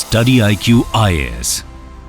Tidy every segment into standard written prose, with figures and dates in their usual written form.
Study IQ IAS,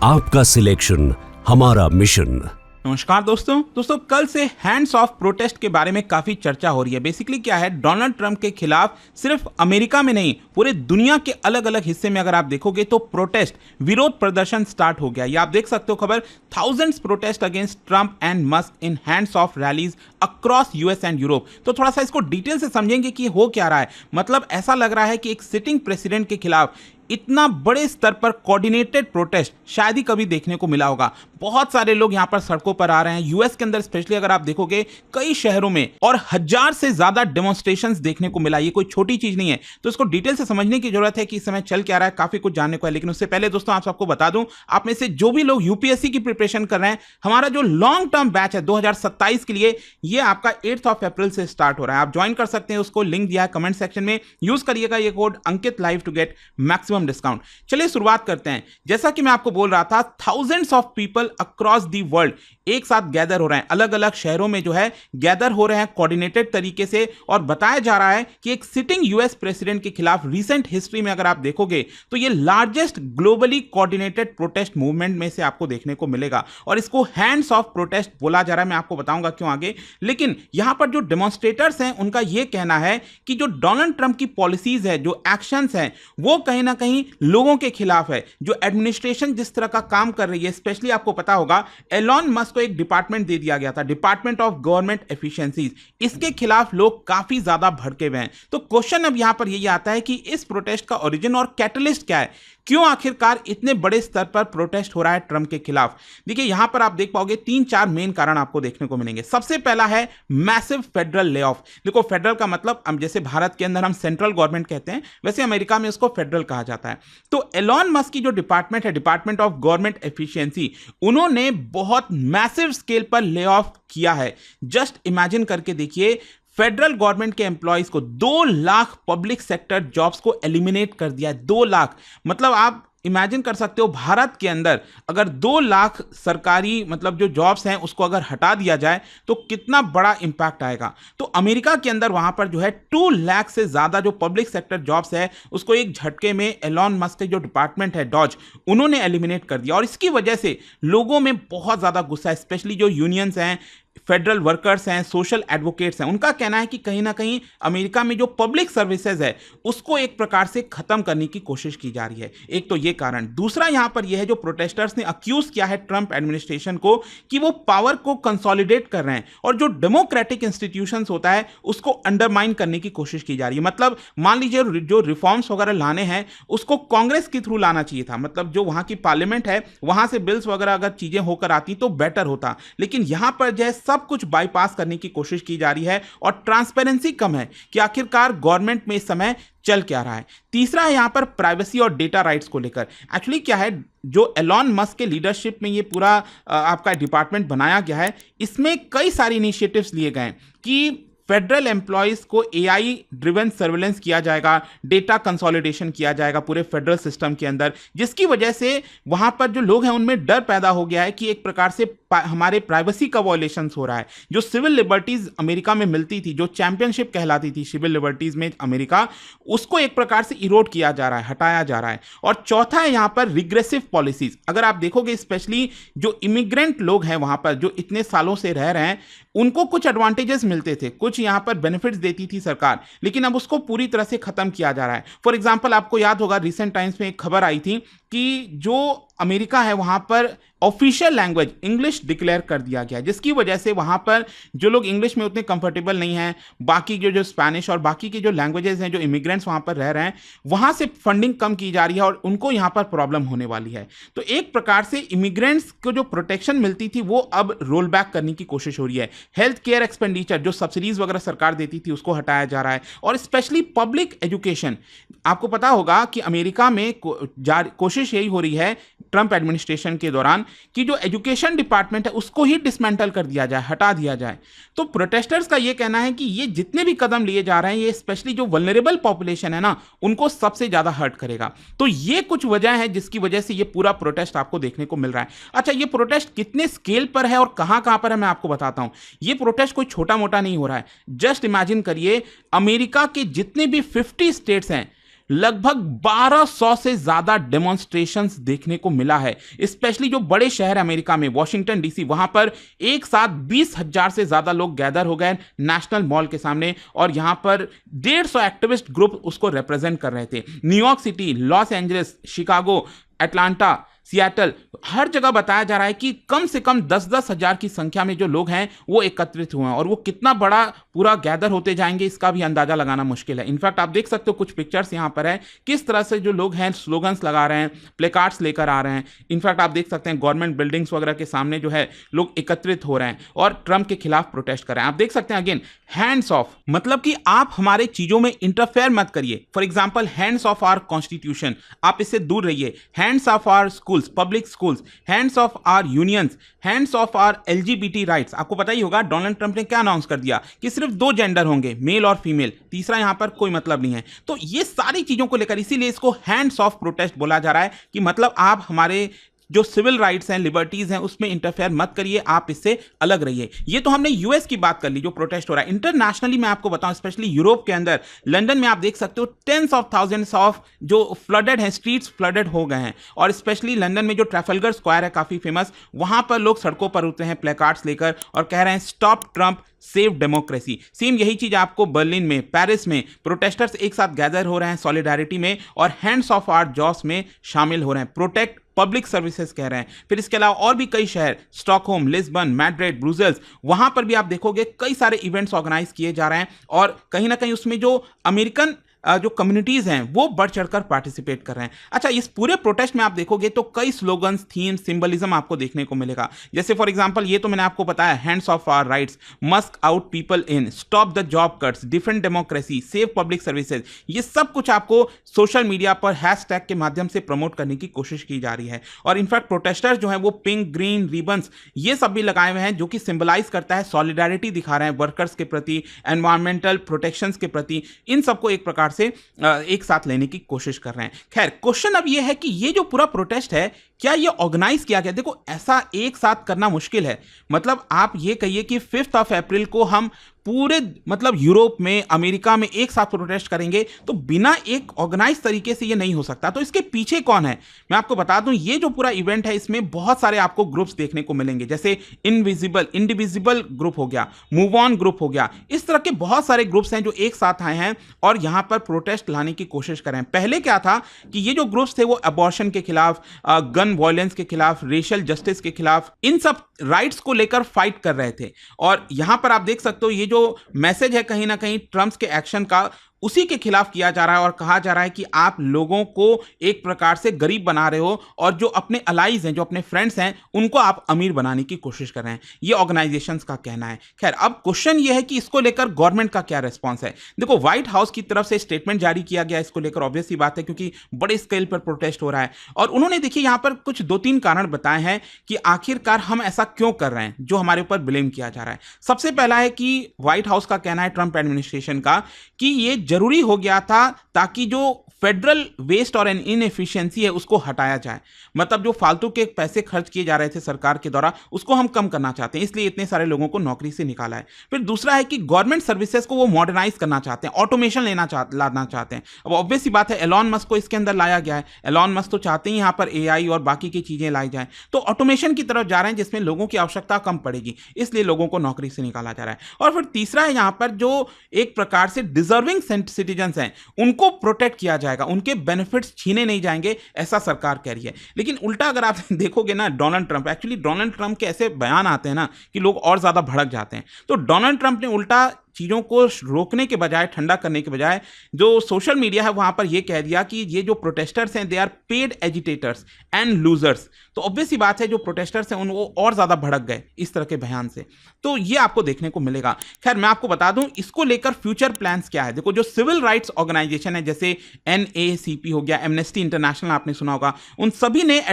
आपका selection हमारा mission. नमस्कार दोस्तों कल से हैंड्स ऑफ प्रोटेस्ट के बारे में काफी चर्चा हो रही है। बेसिकली क्या है, डोनाल्ड ट्रंप के खिलाफ सिर्फ अमेरिका में नहीं, पूरे दुनिया के अलग अलग हिस्से में अगर आप देखोगे तो प्रोटेस्ट, विरोध प्रदर्शन स्टार्ट हो गया। ये आप देख सकते हो खबर, thousands protest against Trump and Musk in hands of rallies across US and Europe. तो थोड़ा सा इसको डिटेल से समझेंगे कि हो क्या रहा है। मतलब ऐसा लग रहा है कि एक सिटिंग प्रेसिडेंट के खिलाफ इतना बड़े स्तर पर कोऑर्डिनेटेड प्रोटेस्ट शायद ही कभी देखने को मिला होगा। बहुत सारे लोग यहां पर सड़कों पर आ रहे हैं। यूएस के अंदर स्पेशली अगर आप देखोगे कई शहरों में, और 1000 से ज्यादा डेमोन्स्ट्रेशंस देखने को मिला। ये कोई छोटी चीज नहीं है। तो इसको डिटेल से समझने की जरूरत है कि इस समय चल क्या रहा है, काफी कुछ जानने को है। लेकिन उससे पहले दोस्तों आप सबको बता दूं, आप में से जो भी लोग यूपीएससी की प्रिपरेशन कर रहे हैं, हमारा जो लॉन्ग टर्म बैच है 2027 के लिए, ये आपका 8 अप्रैल से स्टार्ट हो रहा है। आप ज्वाइन कर सकते हैं, उसको लिंक दिया है कमेंट सेक्शन में। यूज करिएगा ये code Ankit live to get maximum discount. चलिए शुरुआत करते हैं। जैसा कि मैं आपको बोल रहा था, thousands of people across the world एक साथ गैदर हो रहे हैं, अलग अलग शहरों में जो है गैदर हो रहे हैं कोऑर्डिनेटेड तरीके से। और बताया जा रहा है कि एक सिटिंग यूएस प्रेसिडेंट के खिलाफ रिसेंट हिस्ट्री में अगर आप देखोगे तो ये largest globally coordinated protest movement में से आपको देखने को मिलेगा। और इसको हैंड्स ऑफ प्रोटेस्ट बोला जा रहा है। मैं आपको बताऊंगा क्यों आगे। लेकिन यहां पर जो डेमोन्स्ट्रेटर्स हैं, उनका यह कहना है कि जो डोनाल्ड ट्रंप की पॉलिसीज है, जो एक्शंस हैं, वो कहीं ना कहीं लोगों के खिलाफ है। जो एडमिनिस्ट्रेशन जिस तरह का काम कर रही है, स्पेशली आपको पता होगा एलॉन मस्क को एक डिपार्टमेंट दे दिया गया था, डिपार्टमेंट ऑफ गवर्नमेंट एफिशिएंसीज। इसके खिलाफ लोग काफी ज्यादा भड़के हुए हैं। तो क्वेश्चन अब यहां पर यही आता है कि इस प्रोटेस्ट का ओरिजिन और कैटलिस्ट क्या है, क्यों आखिरकार इतने बड़े स्तर पर प्रोटेस्ट हो रहा है ट्रंप के खिलाफ। देखिए यहां पर आप देख पाओगे 3-4 मेन कारण आपको देखने को मिलेंगे। सबसे पहला है मैसिव फेडरल ले ऑफ। देखो फेडरल का मतलब, हम जैसे भारत के अंदर हम सेंट्रल गवर्नमेंट कहते हैं, वैसे अमेरिका में उसको फेडरल कहा जाता है। तो एलॉन मस्क की जो डिपार्टमेंट है, डिपार्टमेंट ऑफ गवर्नमेंट एफिशिएंसी, उन्होंने बहुत मैसिव स्केल पर ले ऑफ किया है। जस्ट इमेजिन करके देखिए, फेडरल गवर्नमेंट के एम्प्लॉइज को 2 लाख पब्लिक सेक्टर जॉब्स को एलिमिनेट कर दिया है। 2 लाख, मतलब आप इमेजिन कर सकते हो भारत के अंदर अगर 2 लाख सरकारी मतलब जो जॉब्स हैं उसको अगर हटा दिया जाए तो कितना बड़ा इंपैक्ट आएगा। तो अमेरिका के अंदर वहां पर जो है 2 लाख से ज्यादा जो पब्लिक सेक्टर जॉब्स है उसको एक झटके में एलॉन मस्क के जो डिपार्टमेंट है डॉज, उन्होंने एलिमिनेट कर दिया। और इसकी वजह से लोगों में बहुत ज्यादा गुस्सा है। स्पेशली जो यूनियंस हैं, फेडरल वर्कर्स हैं, सोशल एडवोकेट्स हैं, उनका कहना है कि कहीं ना कहीं अमेरिका में जो पब्लिक सर्विसेज है उसको एक प्रकार से खत्म करने की कोशिश की जा रही है। एक तो ये कारण। दूसरा यहां पर यह है, जो प्रोटेस्टर्स ने अक्यूज किया है ट्रंप एडमिनिस्ट्रेशन को कि वो पावर को कंसोलिडेट कर रहे हैं और जो डेमोक्रेटिक इंस्टीट्यूशंस होता है उसको अंडरमाइन करने की कोशिश की जा रही है। मतलब मान लीजिए जो रिफॉर्म्स वगैरह लाने हैं उसको कांग्रेस के थ्रू लाना चाहिए था। मतलब जो वहां की पार्लियामेंट है वहां से बिल्स वगैरह अगर चीजें होकर आती तो बेटर होता। लेकिन यहां पर जो है सब कुछ बाईपास करने की कोशिश की जा रही है और ट्रांसपेरेंसी कम है कि आखिरकार गवर्नमेंट में इस समय चल क्या रहा है। तीसरा है यहां पर प्राइवेसी और डेटा राइट्स को लेकर। एक्चुअली क्या है, जो एलॉन मस्क के लीडरशिप में ये पूरा आपका डिपार्टमेंट बनाया गया है, इसमें कई सारे इनिशिएटिव्स लिए गए कि फेडरल एम्प्लॉयज को एआई ड्रिवन सर्वेलेंस किया जाएगा, डेटा कंसोलिडेशन किया जाएगा पूरे फेडरल सिस्टम के अंदर, जिसकी वजह से वहां पर जो लोग हैं उनमें डर पैदा हो गया है कि एक प्रकार से हमारे प्राइवेसी का वॉयलेशंस हो रहा है। जो सिविल लिबर्टीज अमेरिका में मिलती थी, जो चैंपियनशिप कहलाती थी सिविल लिबर्टीज में अमेरिका, उसको एक प्रकार से इरोड किया जा रहा है, हटाया जा रहा है। और चौथा है यहां पर रिग्रेसिव पॉलिसीज। अगर आप देखोगे स्पेशली जो इमिग्रेंट लोग हैं वहां पर, जो इतने सालों से रह रहे हैं, उनको कुछ एडवांटेजेस मिलते थे, कुछ यहां पर बेनिफिट्स देती थी सरकार, लेकिन अब उसको पूरी तरह से खत्म किया जा रहा है। फॉर एग्जांपल आपको याद होगा रिसेंट टाइम्स में एक खबर आई थी कि जो अमेरिका है वहां पर ऑफिशियल लैंग्वेज इंग्लिश डिक्लेयर कर दिया गया, जिसकी वजह से वहां पर जो लोग इंग्लिश में उतने कंफर्टेबल नहीं हैं, बाकी जो स्पेनिश और बाकी की जो लैंग्वेजेस हैं, जो इमिग्रेंट्स वहां पर रह रहे हैं, वहां से फंडिंग कम की जा रही है और उनको यहां पर प्रॉब्लम होने वाली है। तो एक प्रकार से इमिग्रेंट्स को जो प्रोटेक्शन मिलती थी वो अब रोल बैक करने की कोशिश हो रही है। हेल्थ केयर एक्सपेंडिचर, जो सब्सिडीज वगैरह सरकार देती थी, उसको हटाया जा रहा है। और स्पेशली पब्लिक एजुकेशन, आपको पता होगा कि अमेरिका में कोशिश यही हो रही है ट्रंप एडमिनिस्ट्रेशन के दौरान कि जो एजुकेशन डिपार्टमेंट है उसको ही डिसमेंटल कर दिया जाए, हटा दिया जाए। तो प्रोटेस्टर्स का ये कहना है कि ये जितने भी कदम लिए जा रहे हैं, ये स्पेशली जो वल्नरेबल पॉपुलेशन है ना, उनको सबसे ज्यादा हर्ट करेगा। तो ये कुछ वजह है जिसकी वजह से ये पूरा प्रोटेस्ट आपको देखने को मिल रहा है। अच्छा, ये प्रोटेस्ट कितने स्केल पर है और कहां कहां पर है, मैं आपको बताता हूं। ये प्रोटेस्ट कोई छोटा मोटा नहीं हो रहा है। जस्ट इमेजिन करिए, अमेरिका के जितने भी 50 स्टेट्स हैं, लगभग 1200 से ज्यादा डेमोन्स्ट्रेशंस देखने को मिला है। स्पेशली जो बड़े शहर अमेरिका में, वॉशिंगटन डीसी, वहां पर एक साथ 20,000 से ज्यादा लोग गैदर हो गए नेशनल मॉल के सामने, और यहां पर 150 एक्टिविस्ट ग्रुप उसको रिप्रेजेंट कर रहे थे। New York city, Los Angeles, Chicago, Atlanta, Seattle, हर जगह बताया जा रहा है कि कम से कम 10-10 हजार की संख्या में जो लोग हैं वो एकत्रित हुए हैं, और वो कितना बड़ा पूरा गैदर होते जाएंगे इसका भी अंदाजा लगाना मुश्किल है। इनफैक्ट आप देख सकते हो कुछ पिक्चर्स यहां पर है, किस तरह से जो लोग हैं स्लोगन्स लगा रहे हैं, प्लेकार्ड्स लेकर आ रहे हैं। इनफैक्ट आप देख सकते हैं गवर्नमेंट बिल्डिंग्स वगैरह के सामने जो है लोग एकत्रित हो रहे हैं और ट्रंप के खिलाफ प्रोटेस्ट कर रहे हैं। आप देख सकते हैं अगेन हैंड्स ऑफ, मतलब कि आप हमारे चीजों में इंटरफेयर मत करिए। For example hands off our constitution, आप इससे दूर रहिए। Hands off our schools, public schools, hands off our unions, hands off our LGBT rights. आपको पता ही होगा डोनाल्ड ट्रंप ने क्या अनाउंस कर दिया कि सिर्फ 2 जेंडर होंगे, मेल और फीमेल, तीसरा यहां पर कोई मतलब नहीं है। तो ये सारी चीजों को लेकर इसीलिए इसको हैंड्स ऑफ प्रोटेस्ट बोला जा रहा है कि मतलब आप हमारे जो सिविल राइट्स हैं, लिबर्टीज हैं, उसमें इंटरफेयर मत करिए, आप इससे अलग रहिए। ये तो हमने यूएस की बात कर ली जो प्रोटेस्ट हो रहा है। इंटरनेशनली मैं आपको बताऊं, स्पेशली यूरोप के अंदर, लंदन में आप देख सकते हो टेंस ऑफ थाउजेंड्स ऑफ जो फ्लडेड हैं, स्ट्रीट्स फ्लडेड हो गए हैं, और स्पेशली लंदन में जो ट्रैफलगर स्क्वायर है काफी फेमस, वहां पर लोग सड़कों पर उतरे हैं प्लेकार्ड्स लेकर और कह रहे हैं stop Trump, save democracy. Same यही चीज आपको बर्लिन में, पेरिस में प्रोटेस्टर्स एक साथ गैदर हो रहे हैं सॉलिडारिटी में और हैंड्स ऑफ आवर जॉब्स में शामिल हो रहे हैं, प्रोटेक्ट पब्लिक सर्विसेज कह रहे हैं। फिर इसके अलावा और भी कई शहर, स्टॉकहोम, लिस्बन, मैड्रिड, ब्रुसेल्स, वहां पर भी आप देखोगे कई सारे इवेंट्स ऑर्गेनाइज किए जा रहे हैं, और कहीं ना कहीं उसमें जो अमेरिकन जो कम्युनिटीज हैं वो बढ़ चढ़कर पार्टिसिपेट कर रहे हैं। अच्छा, इस पूरे प्रोटेस्ट में आप देखोगे तो कई स्लोगन्स, थीम्स, सिंबलिज्म आपको देखने को मिलेगा। जैसे फॉर एग्जांपल ये तो मैंने आपको बताया, hands off our rights, Musk out people in, stop the job cuts, defend democracy, save public services. ये सब कुछ आपको सोशल मीडिया पर हैशटैग के माध्यम से प्रमोट करने की कोशिश की जा रही है। और इनफैक्ट प्रोटेस्टर्स जो है वो पिंक, ग्रीन रिबन्स ये सब भी लगाए हुए हैं जो कि सिंबलाइज करता है, सॉलिडारिटी दिखा रहे हैं वर्कर्स के प्रति, एनवायरमेंटल प्रोटेक्शंस के प्रति। इन सबको एक प्रकार से एक साथ लेने की कोशिश कर रहे हैं। खैर, क्वेश्चन अब यह है कि ये जो पूरा प्रोटेस्ट है क्या ये ऑर्गेनाइज किया गया? देखो, ऐसा एक साथ करना मुश्किल है। मतलब आप ये कहिए कि 5 अप्रैल को हम पूरे मतलब यूरोप में, अमेरिका में एक साथ प्रोटेस्ट करेंगे, तो बिना एक ऑर्गेनाइज तरीके से ये नहीं हो सकता। तो इसके पीछे कौन है मैं आपको बता दूं। ये जो पूरा इवेंट है इसमें बहुत सारे आपको ग्रुप्स देखने को मिलेंगे, जैसे इंडिविजिबल ग्रुप हो गया, मूव ऑन ग्रुप हो गया। इस तरह के बहुत सारे ग्रुप्स हैं जो एक साथ आए हैं और यहां पर प्रोटेस्ट लाने की कोशिश कर रहे हैं। पहले क्या था कि ये जो ग्रुप्स थे वो अबॉर्शन के खिलाफ, गन वायलेंस के खिलाफ, रेशियल जस्टिस के खिलाफ, इन सब राइट्स को लेकर फाइट कर रहे थे। और यहां पर आप देख सकते हो ये जो मैसेज है कहीं ना कहीं ट्रंप के एक्शन का, उसी के खिलाफ किया जा रहा है और कहा जा रहा है कि आप लोगों को एक प्रकार से गरीब बना रहे हो और जो अपने अलाइज हैं, जो अपने फ्रेंड्स हैं, उनको आप अमीर बनाने की कोशिश कर रहे हैं। ये ऑर्गेनाइजेशंस का कहना है। खैर, अब क्वेश्चन ये है कि इसको लेकर गवर्नमेंट का क्या रिस्पॉन्स है। देखो, व्हाइट हाउस की तरफ से स्टेटमेंट जारी किया गया इसको लेकर, ऑब्वियस सी बात है क्योंकि बड़े स्केल पर प्रोटेस्ट हो रहा है। और उन्होंने देखिए यहां पर कुछ 2-3 कारण बताए हैं कि आखिरकार हम ऐसा क्यों कर रहे हैं जो हमारे ऊपर ब्लेम किया जा रहा है। सबसे पहला है कि व्हाइट हाउस का कहना है, ट्रंप एडमिनिस्ट्रेशन का, कि ये जरूरी हो गया था ताकि जो फेडरल वेस्ट और इनएफिशिएंसी है उसको हटाया जाए। मतलब जो फालतू के पैसे खर्च किए जा रहे थे सरकार के द्वारा, उसको हम कम करना चाहते हैं, इसलिए इतने सारे लोगों को नौकरी से निकाला है। फिर दूसरा है कि गवर्नमेंट सर्विसेज को वो मॉडर्नाइज करना चाहते हैं, ऑटोमेशन लाना चाहते हैं। अब ऑब्वियस सी बात है, एलॉन मस्क को इसके अंदर लाया गया है। एलॉन मस्क तो चाहते हैं यहाँ पर एआई और बाकी की चीजें लाई जाए, तो ऑटोमेशन की तरफ जा रहे हैं जिसमें लोगों की आवश्यकता कम पड़ेगी, इसलिए लोगों को नौकरी से निकाला जा रहा है। और फिर तीसरा है यहाँ पर जो एक प्रकार से डिजर्विंग सिटीजन हैं उनको प्रोटेक्ट किया जाएगा, उनके बेनिफिट्स छीने नहीं जाएंगे, ऐसा सरकार कह रही है। लेकिन उल्टा अगर आप देखोगे ना, डोनाल्ड ट्रंप के ऐसे बयान आते हैं ना कि लोग और ज्यादा भड़क जाते हैं। तो डोनाल्ड ट्रंप ने उल्टा चीज़ों को रोकने के बजाय, ठंडा करने के बजाय, जो सोशल मीडिया है वहां पर यह कह दिया कि ये जो प्रोटेस्टर्स हैं they are paid agitators and losers. तो ऑब्वियस सी बात है जो प्रोटेस्टर्स हैं वो और ज्यादा भड़क गए इस तरह के बयान से। तो ये आपको देखने को मिलेगा। खैर, मैं आपको बता दूं इसको लेकर फ्यूचर प्लान्स क्या है। देखो, जो सिविल राइट्स ऑर्गेनाइजेशन है जैसे NAACP हो गया, एमनेस्टी इंटरनेशनल आपने सुना होगा, उन सभी ने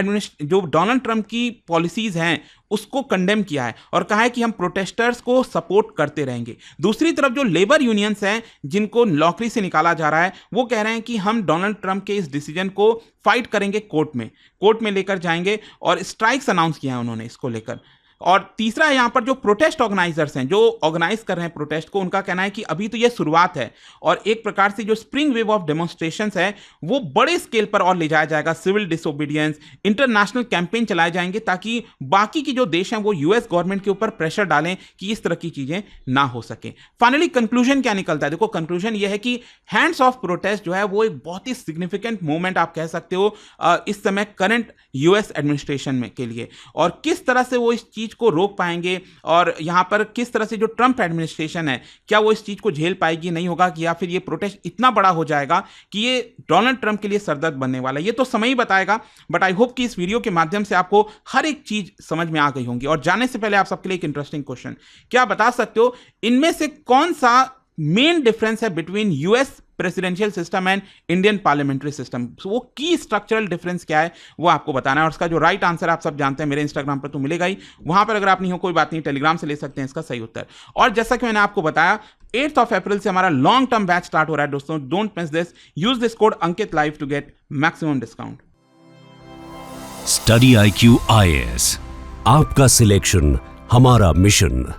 जो डोनाल्ड ट्रंप की पॉलिसीज हैं उसको कंडेम किया है और कहा है कि हम प्रोटेस्टर्स को सपोर्ट करते रहेंगे। दूसरी तरफ जो लेबर यूनियंस हैं जिनको नौकरी से निकाला जा रहा है, वो कह रहे हैं कि हम डोनाल्ड ट्रंप के इस डिसीजन को फाइट करेंगे, कोर्ट में लेकर जाएंगे और स्ट्राइक्स अनाउंस किया है उन्होंने इसको लेकर। और तीसरा है यहाँ पर जो प्रोटेस्ट ऑर्गेनाइजर्स हैं, जो ऑर्गेनाइज कर रहे हैं प्रोटेस्ट को, उनका कहना है कि अभी तो ये शुरुआत है और एक प्रकार से जो स्प्रिंग वेव ऑफ डेमोन्स्ट्रेशंस है वो बड़े स्केल पर और ले जाया जाएगा। सिविल डिसोबीडियंस, इंटरनेशनल कैंपेन चलाए जाएंगे ताकि बाकी की जो देश हैं वो यूएस गवर्नमेंट के ऊपर प्रेशर डालें कि इस तरह की चीजें ना हो सके। फाइनली कंक्लूजन क्या निकलता है? देखो, कंक्लूजन ये है कि हैंड्स ऑफ प्रोटेस्ट जो है वो एक बहुत ही सिग्निफिकेंट मूवमेंट आप कह सकते हो इस समय करंट यूएस एडमिनिस्ट्रेशन में के लिए, और किस तरह से वो इस चीज को रोक पाएंगे और यहां पर किस तरह से जो ट्रंप एडमिनिस्ट्रेशन है क्या वो इस चीज को झेल पाएगी, नहीं होगा, कि या फिर ये प्रोटेस्ट इतना बड़ा हो जाएगा कि ये डोनाल्ड ट्रंप के लिए सरदर्द बनने वाला है। ये तो समय ही बताएगा, बट आई होप कि इस वीडियो के माध्यम से आपको हर एक चीज समझ में आ गई होंगी। और जाने से पहले आप सबके लिए एक इंटरेस्टिंग क्वेश्चन, क्या बता सकते हो इनमें से कौन सा मेन डिफरेंस है between US presidential system and Indian parliamentary system? वो की स्ट्रक्चरल डिफरेंस क्या है वो आपको बताना है, और उसका जो राइट आंसर आप सब जानते हैं मेरे इंस्टाग्राम पर तो मिलेगा ही, वहां पर अगर आप नहीं हो कोई बात नहीं, टेलीग्राम से ले सकते हैं इसका सही उत्तर। और जैसा कि मैंने आपको बताया 8 अप्रैल से हमारा लॉन्ग टर्म बैच स्टार्ट हो रहा है दोस्तों, don't miss this, use this code Ankit live to get maximum discount. Study IQ IAS, आपका सिलेक्शन हमारा मिशन।